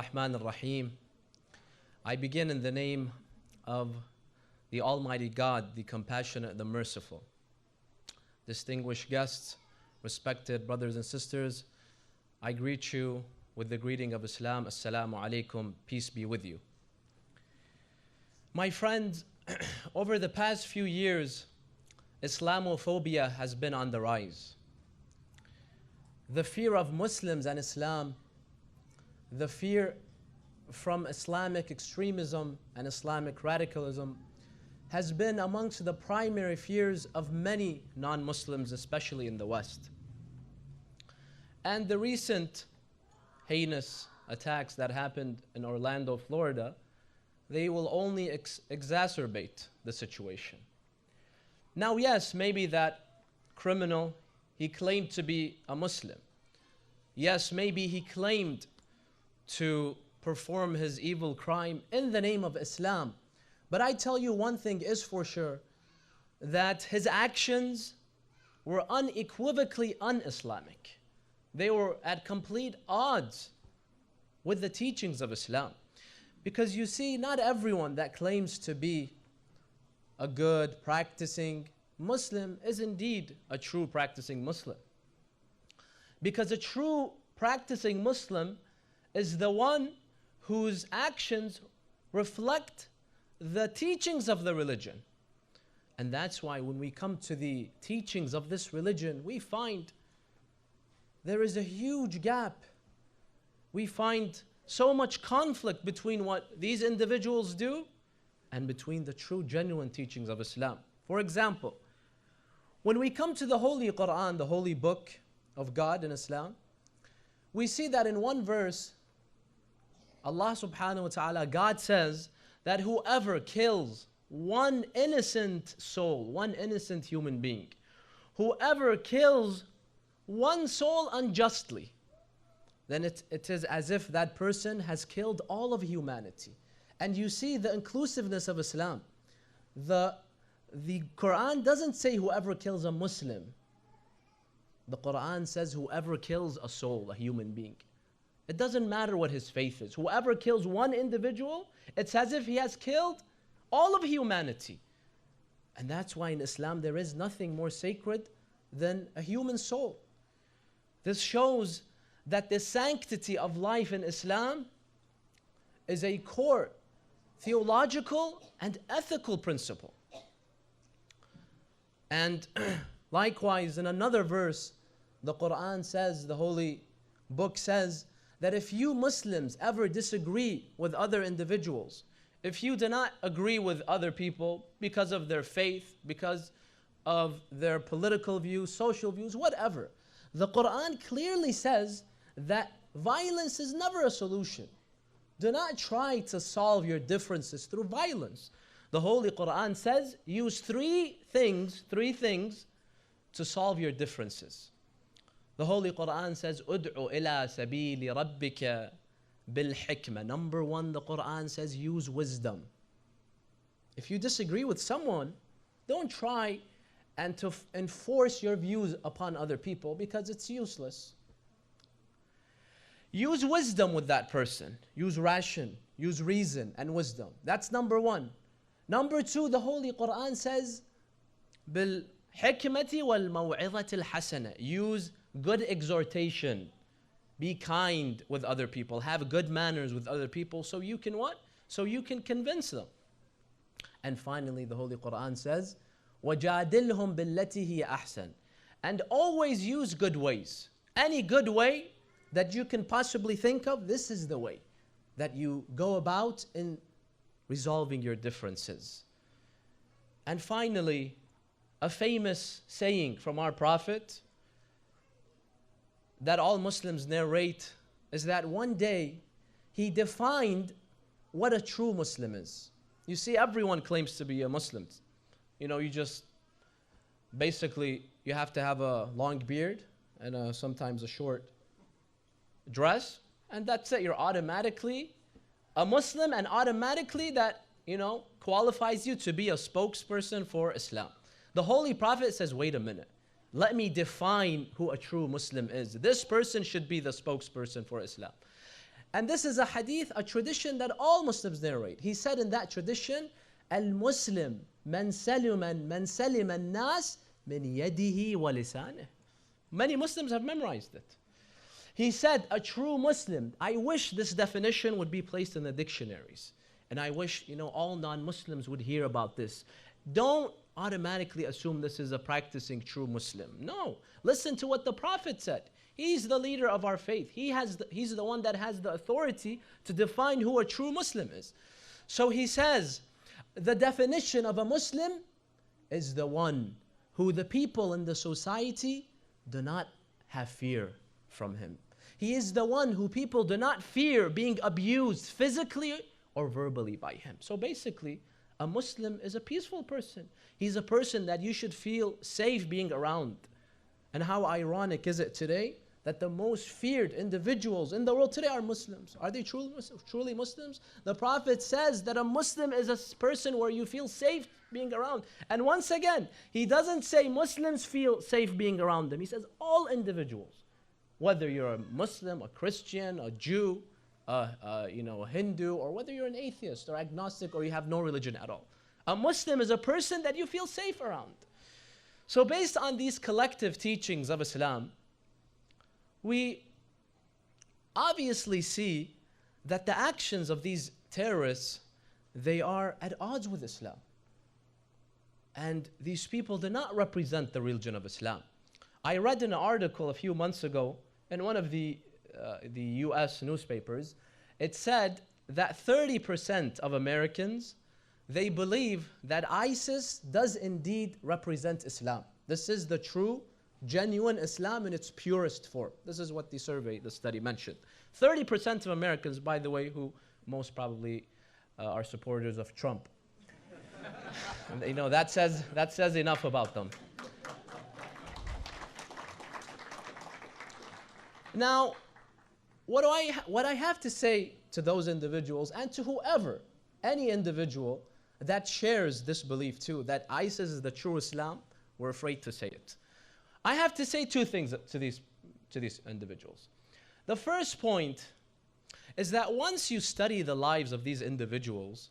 Ar-Rahman Ar-Rahim. I begin in the name of the Almighty God, the Compassionate, the Merciful. Distinguished guests, respected brothers and sisters, I greet you with the greeting of Islam. Assalamu alaikum, peace be with you. My friends, over the past few years, Islamophobia has been on the rise. The fear of Muslims and Islam, the fear from Islamic extremism and Islamic radicalism has been amongst the primary fears of many non-Muslims, especially in the West. And the recent heinous attacks that happened in Orlando, Florida, they will only exacerbate the situation. Now, yes, maybe that criminal, he claimed to be a Muslim. Yes, maybe he claimed to perform his evil crime in the name of Islam. But I tell you one thing is for sure, that his actions were unequivocally un-Islamic. They were at complete odds with the teachings of Islam. Because you see, not everyone that claims to be a good, practicing Muslim is indeed a true practicing Muslim. Because a true practicing Muslim is the one whose actions reflect the teachings of the religion. And that's why when we come to the teachings of this religion, we find there is a huge gap. We find so much conflict between what these individuals do and between the true, genuine teachings of Islam. For example, when we come to the Holy Quran, the holy book of God in Islam, we see that in one verse, Allah subhanahu wa ta'ala, God says that whoever kills one innocent soul, one innocent human being, whoever kills one soul unjustly, then it is as if that person has killed all of humanity. And you see the inclusiveness of Islam. The Quran doesn't say whoever kills a Muslim. The Quran says whoever kills a soul, a human being. It doesn't matter what his faith is. Whoever kills one individual, it's as if he has killed all of humanity. And that's why in Islam there is nothing more sacred than a human soul. This shows that the sanctity of life in Islam is a core theological and ethical principle. And likewise, in another verse, the Quran says, the holy book says, that if you Muslims ever disagree with other individuals, if you do not agree with other people because of their faith, because of their political views, social views, whatever, the Quran clearly says that violence is never a solution. Do not try to solve your differences through violence. The Holy Quran says, use three things to solve your differences. The Holy Quran says, "Ud'u ila sabili rabbika bil hikmah." Number one, the Quran says, use wisdom. If you disagree with someone, don't try and to enforce your views upon other people because it's useless. Use wisdom with that person. Use ration, use reason and wisdom. That's number one. Number two, the Holy Quran says, bil hikmati wal maw'izati al-hasana. Use good exhortation. Be kind with other people. Have good manners with other people so you can what? So you can convince them. And finally, the Holy Quran says, وَجَادِلْهُمْ بِالَّتِي هِيَ أَحْسَنُ. And always use good ways. Any good way that you can possibly think of, this is the way that you go about in resolving your differences. And finally, a famous saying from our Prophet that all Muslims narrate is that one day he defined what a true Muslim is. You see, everyone claims to be a Muslim. You know, you just basically, you have to have a long beard and sometimes a short dress, and that's it. You're automatically a Muslim, and automatically that, you know, qualifies you to be a spokesperson for Islam. The Holy Prophet says, wait a minute. Let me define who a true Muslim is. This person should be the spokesperson for Islam. And this is a hadith, a tradition that all Muslims narrate. He said in that tradition, Al-Muslim man salim al-nas min yadihi wa lisanih. Many Muslims have memorized it. He said, a true Muslim, I wish this definition would be placed in the dictionaries. And I wish, all non-Muslims would hear about this. Don't automatically assume this is a practicing true Muslim. No, listen to what the Prophet said. He's the leader of our faith. He's the one that has the authority to define who a true Muslim is. So he says, the definition of a Muslim is the one who the people in the society do not have fear from him. He is the one who people do not fear being abused physically or verbally by him. So basically, a Muslim is a peaceful person. He's a person that you should feel safe being around. And how ironic is it today that the most feared individuals in the world today are Muslims? Are they truly Muslims? The Prophet says that a Muslim is a person where you feel safe being around. And once again, he doesn't say Muslims feel safe being around them. He says all individuals. Whether you're a Muslim, a Christian, a Jew, a Hindu, or whether you're an atheist or agnostic or you have no religion at all. A Muslim is a person that you feel safe around. So based on these collective teachings of Islam, we obviously see that the actions of these terrorists, they are at odds with Islam. And these people do not represent the religion of Islam. I read an article a few months ago in one of the US newspapers. It said that 30% of Americans, they believe that ISIS does indeed represent Islam. This is the true, genuine Islam in its purest form. This is what the study mentioned. 30% of Americans, by the way, who most probably are supporters of Trump. That says enough about them. Now, what I have to say to those individuals and to whoever, any individual that shares this belief too, that ISIS is the true Islam, we're afraid to say it. I have to say two things to these individuals. The first point is that once you study the lives of these individuals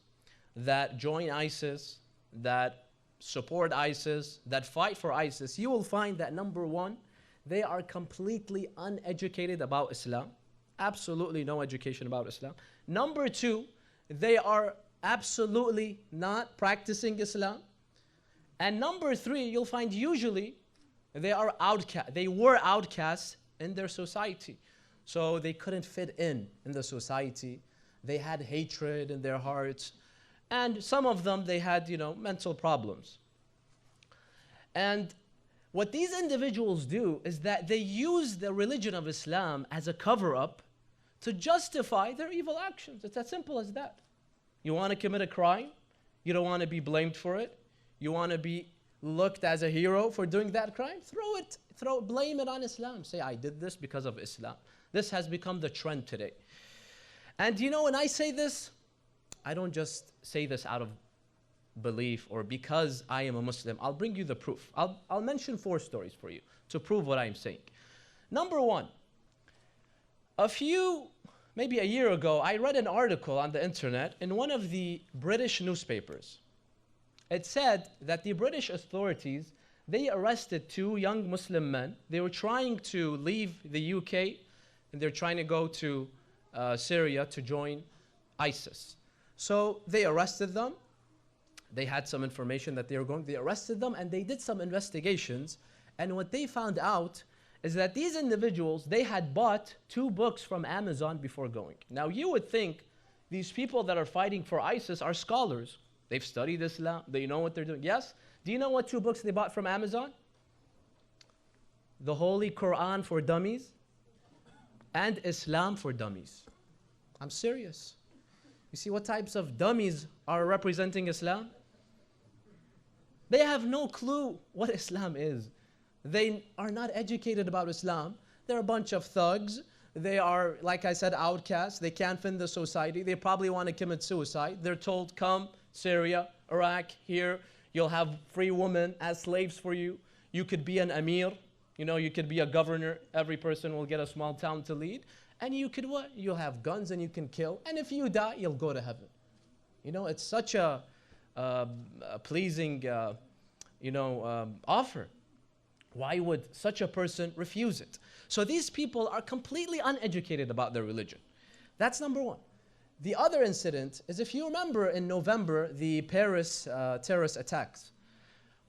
that join ISIS, that support ISIS, that fight for ISIS, you will find that number one, they are completely uneducated about Islam. Absolutely no education about Islam. Number two, they are absolutely not practicing Islam. And number three, you'll find usually they were outcasts in their society. So they couldn't fit in the society. They had hatred in their hearts. And some of them, they had, mental problems. And what these individuals do is that they use the religion of Islam as a cover-up to justify their evil actions. It's as simple as that. You want to commit a crime? You don't want to be blamed for it? You want to be looked as a hero for doing that crime? Blame it on Islam. Say, I did this because of Islam. This has become the trend today. And when I say this, I don't just say this out of belief or because I am a Muslim. I'll bring you the proof. I'll mention 4 stories for you to prove what I'm saying. Number one, maybe a year ago, I read an article on the internet in one of the British newspapers. It said that the British authorities, they arrested 2 young Muslim men. They were trying to leave the UK and they're trying to go to Syria to join ISIS. So they arrested them. They had some information that they were going. They arrested them and they did some investigations. And what they found out is that these individuals, they had bought 2 books from Amazon before going. Now you would think these people that are fighting for ISIS are scholars. They've studied Islam. They know what they're doing. Yes? Do you know what 2 books they bought from Amazon? The Holy Quran for Dummies and Islam for Dummies. I'm serious. You see what types of dummies are representing Islam? They have no clue what Islam is. They are not educated about Islam. They're a bunch of thugs. They are, like I said, outcasts. They can't fit in the society. They probably want to commit suicide. They're told, come, Syria, Iraq, here. You'll have free women as slaves for you. You could be an emir. You could be a governor. Every person will get a small town to lead. And you could what? You'll have guns and you can kill. And if you die, you'll go to heaven. You know, it's such a pleasing, offer. Why would such a person refuse it? So these people are completely uneducated about their religion. That's number one. The other incident is, if you remember in November, the Paris terrorist attacks.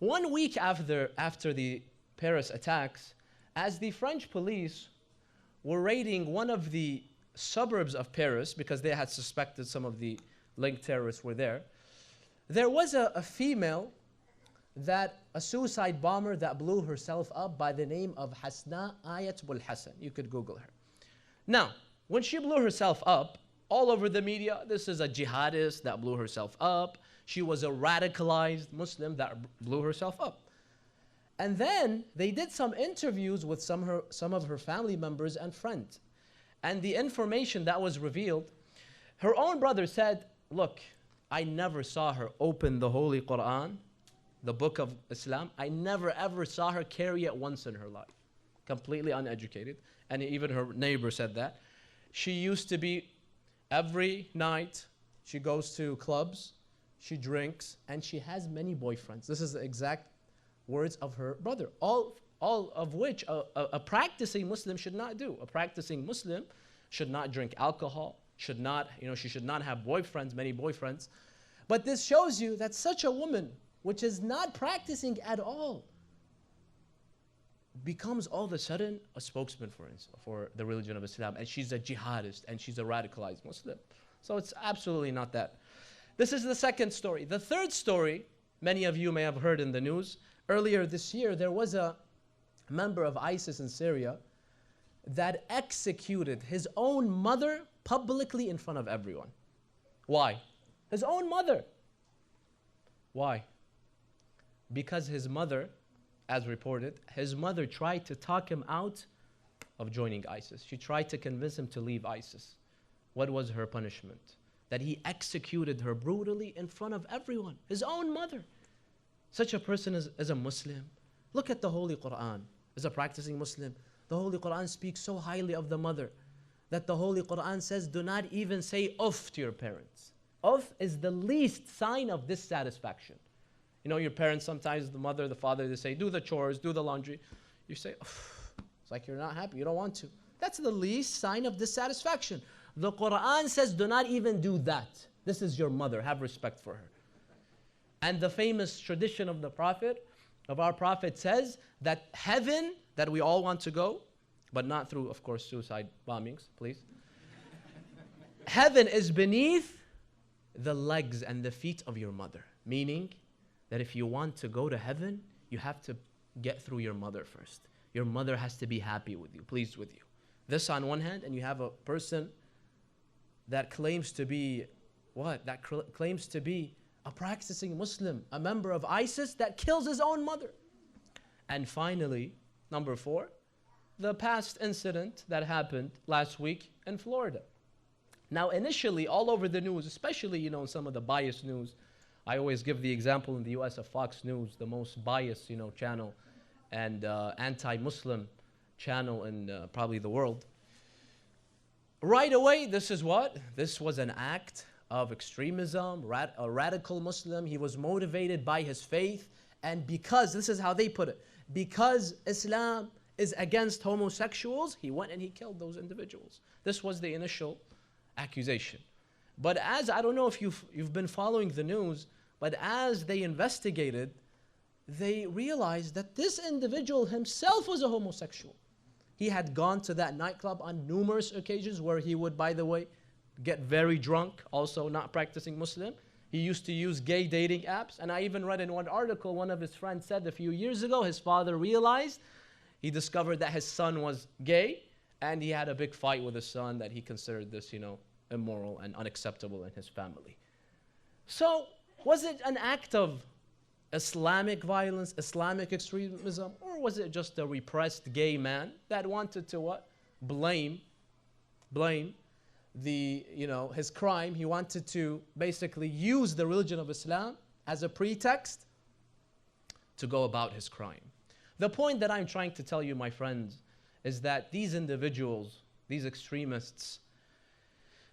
1 week after the Paris attacks, as the French police were raiding one of the suburbs of Paris, because they had suspected some of the linked terrorists were there was a female, a suicide bomber that blew herself up by the name of Hasna Ayat Bul Hassan. You could Google her. Now, when she blew herself up, all over the media, this is a jihadist that blew herself up. She was a radicalized Muslim that blew herself up. And then they did some interviews with some of her family members and friends. And the information that was revealed, her own brother said, look, I never saw her open the Holy Quran, the book of Islam. I never ever saw her carry it once in her life. Completely uneducated. And even her neighbor said that. She used to be, every night, she goes to clubs, she drinks, and she has many boyfriends. This is the exact words of her brother. All of which a practicing Muslim should not do. A practicing Muslim should not drink alcohol, should not, she should not have boyfriends, many boyfriends. But this shows you that such a woman, which is not practicing at all, becomes all of a sudden a spokesman for the religion of Islam, and she's a jihadist, and she's a radicalized Muslim. So it's absolutely not that. This is the second story. The third story, many of you may have heard in the news, earlier this year there was a member of ISIS in Syria that executed his own mother publicly in front of everyone. Why? His own mother. Why? Because his mother, as reported, his mother tried to talk him out of joining ISIS. She tried to convince him to leave ISIS. What was her punishment? That he executed her brutally in front of everyone, his own mother. Such a person is a Muslim. Look at the Holy Quran. As a practicing Muslim, the Holy Quran speaks so highly of the mother that the Holy Quran says, do not even say uff to your parents. Uff is the least sign of dissatisfaction. You know, your parents sometimes, the mother, the father, they say, do the chores, do the laundry. You say, uff. It's like you're not happy, you don't want to. That's the least sign of dissatisfaction. The Quran says, do not even do that. This is your mother, have respect for her. And the famous tradition of the Prophet, of our Prophet, says that heaven, that we all want to go, but not through, of course, suicide bombings, please. Heaven is beneath the legs and the feet of your mother. Meaning that if you want to go to heaven, you have to get through your mother first. Your mother has to be happy with you, pleased with you. This on one hand, and you have a person that claims to be, what? That claims to be a practicing Muslim, a member of ISIS that kills his own mother. And finally, number 4, the past incident that happened last week in Florida. Now, initially, all over the news, especially, some of the biased news, I always give the example in the US of Fox News, the most biased, channel and anti-Muslim channel in probably the world. Right away, this is what? This was an act of extremism, a radical Muslim. He was motivated by his faith, and because, this is how they put it, because Islam is against homosexuals, he went and he killed those individuals. This was the initial accusation. But as, I don't know if you've been following the news, but as they investigated, they realized that this individual himself was a homosexual. He had gone to that nightclub on numerous occasions where he would, by the way, get very drunk, also not practicing Muslim. He used to use gay dating apps. And I even read in one article, one of his friends said a few years ago, his father realized, he discovered that his son was gay, and he had a big fight with his son that he considered this, immoral and unacceptable in his family. So, was it an act of Islamic violence, Islamic extremism, or was it just a repressed gay man that wanted to what? Blame the, his crime. He wanted to basically use the religion of Islam as a pretext to go about his crime. The point that I'm trying to tell you, my friends, is that these individuals these extremists,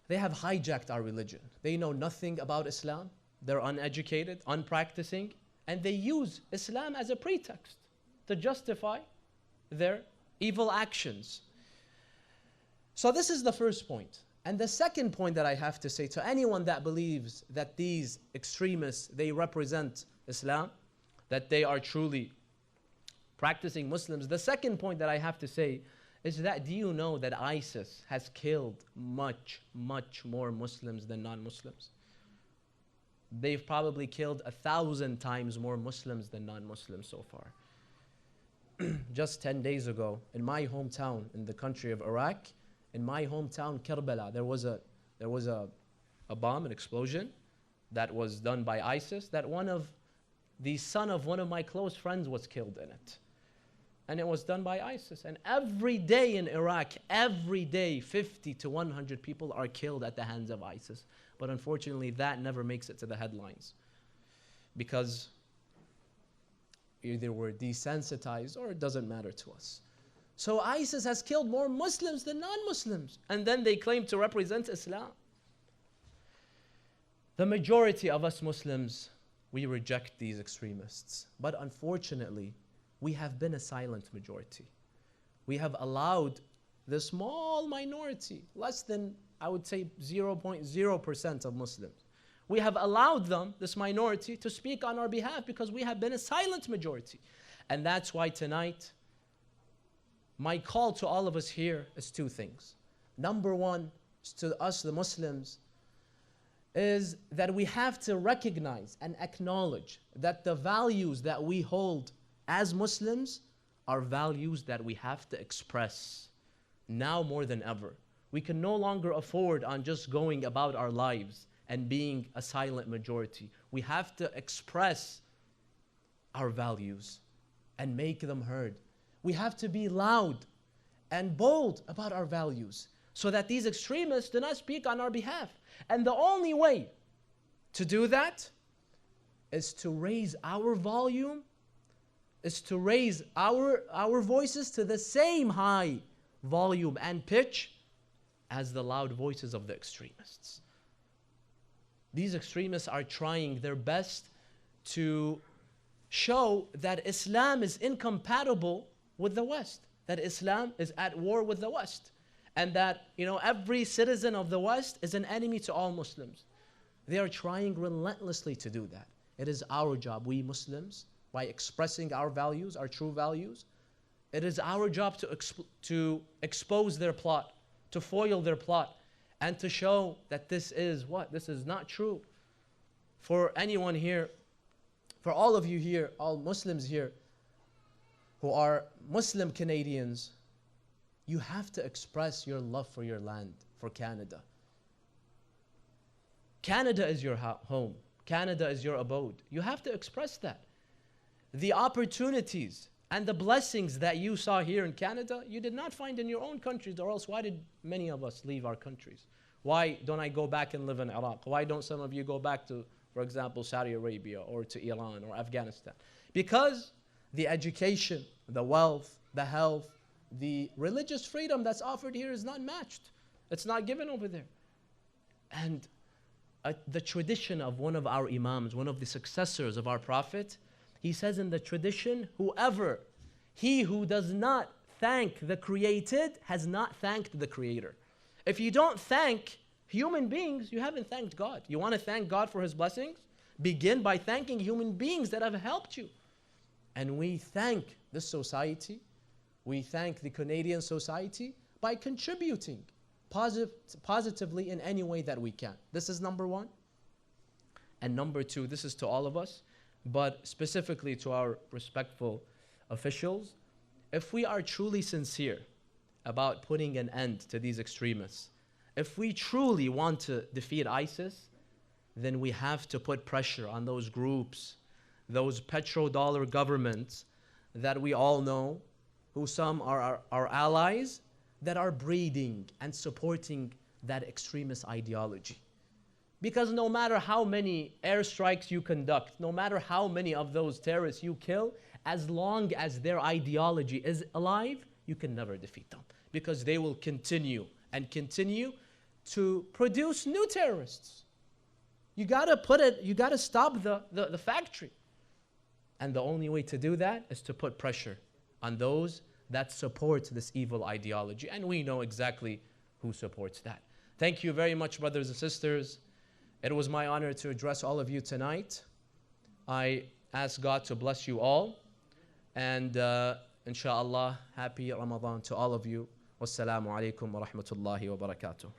they have hijacked our religion. They know nothing about Islam. They're uneducated, unpracticing, and they use Islam as a pretext to justify their evil actions. So this is the first point. And the second point that I have to say to anyone that believes that these extremists, they represent Islam, that they are truly practicing Muslims, the second point that I have to say is that, do you know that ISIS has killed much, much more Muslims than non-Muslims? They've probably killed 1,000 times more Muslims than non-Muslims so far. Just 10 days ago, in my hometown, in the country of Iraq, in my hometown, Karbala, there was a bomb, an explosion that was done by ISIS, that the son of one of my close friends was killed in it. And it was done by ISIS. And every day in Iraq, every day, 50 to 100 people are killed at the hands of ISIS. But unfortunately, that never makes it to the headlines, because either we're desensitized or it doesn't matter to us. So ISIS has killed more Muslims than non-Muslims, and then they claim to represent Islam. The majority of us Muslims, we reject these extremists. But unfortunately, we have been a silent majority. We have allowed the small minority, less than, I would say, 0.0% of Muslims. We have allowed them, this minority, to speak on our behalf because we have been a silent majority. And that's why tonight, my call to all of us here is two things. Number one, to us, the Muslims, is that we have to recognize and acknowledge that the values that we hold as Muslims are values that we have to express now more than ever. We can no longer afford on just going about our lives and being a silent majority. We have to express our values and make them heard. We have to be loud and bold about our values so that these extremists do not speak on our behalf. And the only way to do that is to raise our volume, is to raise our voices to the same high volume and pitch as the loud voices of the extremists. These extremists are trying their best to show that Islam is incompatible with the West, that Islam is at war with the West, and that, every citizen of the West is an enemy to all Muslims. They are trying relentlessly to do that. It is our job, we Muslims, by expressing our values, our true values, it is our job to expose their plot, to foil their plot, and to show that this is what? This is not true. For anyone here, for all of you here, all Muslims here, who are Muslim Canadians, you have to express your love for your land, for Canada. Canada is your home. Canada is your abode. You have to express that. The opportunities and the blessings that you saw here in Canada, you did not find in your own countries, or else why did many of us leave our countries? Why don't I go back and live in Iraq? Why don't some of you go back to, for example, Saudi Arabia or to Iran or Afghanistan? Because the education, the wealth, the health, the religious freedom that's offered here is not matched. It's not given over there. And the tradition of one of our imams, one of the successors of our Prophet, he says in the tradition, he who does not thank the created has not thanked the Creator. If you don't thank human beings, you haven't thanked God. You want to thank God for His blessings? Begin by thanking human beings that have helped you. And we thank this society, we thank the Canadian society by contributing positively in any way that we can. This is number one. And number two, this is to all of us, but specifically to our respectful officials. If we are truly sincere about putting an end to these extremists, if we truly want to defeat ISIS, then we have to put pressure on those groups, those petrodollar governments that we all know, who some are our allies, that are breeding and supporting that extremist ideology. Because no matter how many airstrikes you conduct, no matter how many of those terrorists you kill, as long as their ideology is alive, you can never defeat them, because they will continue and continue to produce new terrorists. You gotta stop the factory. And the only way to do that is to put pressure on those that support this evil ideology. And we know exactly who supports that. Thank you very much, brothers and sisters. It was my honor to address all of you tonight. I ask God to bless you all. And inshallah, happy Ramadan to all of you. Wassalamu alaikum wa rahmatullahi wa barakatuh.